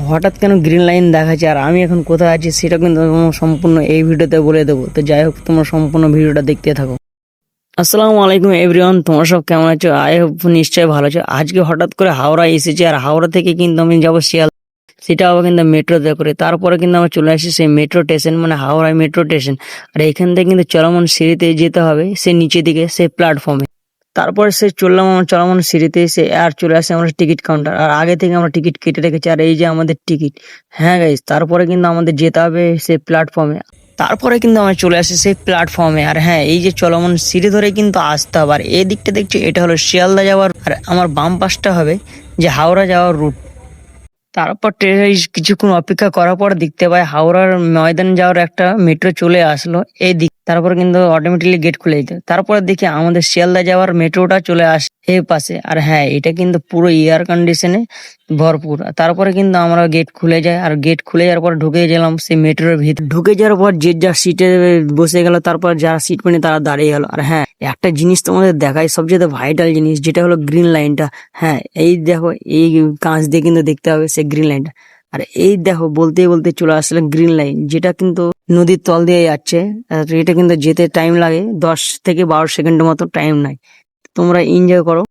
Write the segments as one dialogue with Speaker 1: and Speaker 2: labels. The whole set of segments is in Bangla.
Speaker 1: হঠাৎ কেন গ্রিন লাইন দেখাচ্ছে আর আমি এখন কোথায় আছি সেটা কিন্তু সম্পূর্ণ এই ভিডিওতে বলে দেবো। তো যাই হোক, তোমরা সম্পূর্ণ ভিডিওটা দেখতে থাকো। আসসালামু আলাইকুম এভরিওয়ান, তোমরা সব কেমন আছো? আই হোপ নিশ্চয়ই ভালো আছো। আজকে হঠাৎ করে হাওড়া এসেছি আর হাওড়া থেকে কিন্তু আমি যাবো শিয়াল, সেটা আবার কিন্তু মেট্রোতে করে। তারপরে কিন্তু আমরা চলে আসি সেই মেট্রো স্টেশন, মানে হাওড়ায় মেট্রো স্টেশন। আর এখান থেকে কিন্তু চলমান সিঁড়িতে যেতে হবে সে নিচের দিকে সেই প্ল্যাটফর্মে। তারপরে সে চললাম আমার চলমান সিঁড়িতে এসে আর চলে আসে আমরা টিকিট কাউন্টার। আর আগে থেকে আমরা টিকিট কেটে রেখেছি আর এই যে আমাদের টিকিট। হ্যাঁ গাইস, তারপরে কিন্তু আমাদের যেতে হবে সেই প্ল্যাটফর্মে। তারপরে কিন্তু আমরা চলে আসি সেই প্ল্যাটফর্মে। আর হ্যাঁ, এই যে চলমান সিঁড়ি ধরে কিন্তু আসতে হবে। আর এই দিকটা দেখছি এটা হলো শিয়ালদা যাওয়ার, আর আমার বাম পাশটা হবে যে হাওড়া যাওয়ার রুট। তারপর কিছুক্ষণ অপেক্ষা করার পর দেখতে পাই হাওড়ার ময়দান যাওয়ার একটা মেট্রো চলে আসলো এই দিক। তারপর কিন্তু অটোমেটিকলি গেট খুলে দিত। তারপরে দেখি আমাদের শিয়ালদা যাওয়ার মেট্রোটা চলে আসে এই পাশে। আর হ্যাঁ, এটা কিন্তু পুরো এয়ার কন্ডিশনে ভরপুর। তারপরে কিন্তু আমরা গেট খুলে যাই, আর গেট খুলে যাওয়ার পর ঢুকে গেলাম সেই মেট্রোর ভিতর। ঢুকে যাওয়ার পর যে যা সিটে বসে গেল, তারপর যারা সিট পেনে তারা দাঁড়িয়ে গেল। আর হ্যাঁ, একটা জিনিস তোমাদের দেখাই, সবচেয়ে ভাইটাল জিনিস, যেটা হলো গ্রিন লাইনটা। হ্যাঁ, এই দেখো, এই কাঁচ দিয়ে কিন্তু দেখতে হবে সেই গ্রিন লাইনটা। আর এই দেখো, বলতে বলতে চলে আসলে গ্রিন লাইন, যেটা কিন্তু নদীর তল দিয়ে যাচ্ছে। আর এটা কিন্তু যেতে টাইম লাগে 10 থেকে 12 সেকেন্ডের মতো টাইম নাই। তোমরা এনজয় করো।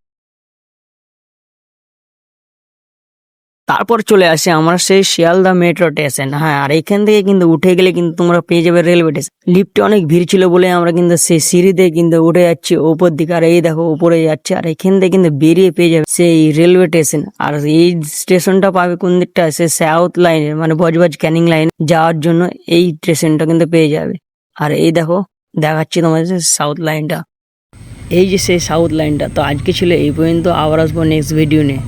Speaker 1: তারপর চলে আসে আমরা সেই শিয়ালদা মেট্রো স্টেশন। হ্যাঁ, আর এখান থেকে কিন্তু উঠে গেলে কিন্তু তোমরা পেয়ে যাবে রেলওয়ে স্টেশন। লিফটে অনেক ভিড় ছিল বলে আমরা কিন্তু সেই সিঁড়িতে কিন্তু উঠে যাচ্ছি ওপর দিকে। আর এই দেখো উপরে যাচ্ছে, আর এখান থেকে কিন্তু বেরিয়ে পেয়ে যাবে সেই রেলওয়ে স্টেশন। আর এই স্টেশনটা পাবে কোন দিকটা, সে সাউথ লাইনে, মানে বজবজ ক্যানিং লাইন যাওয়ার জন্য এই স্টেশনটা কিন্তু পেয়ে যাবে। আর এই দেখো, দেখাচ্ছি তোমাদের সাউথ লাইনটা, এই যে সেই সাউথ লাইনটা। তো আজকে ছিল এই পর্যন্ত, আবার আসবো নেক্সট ভিডিও নিয়ে।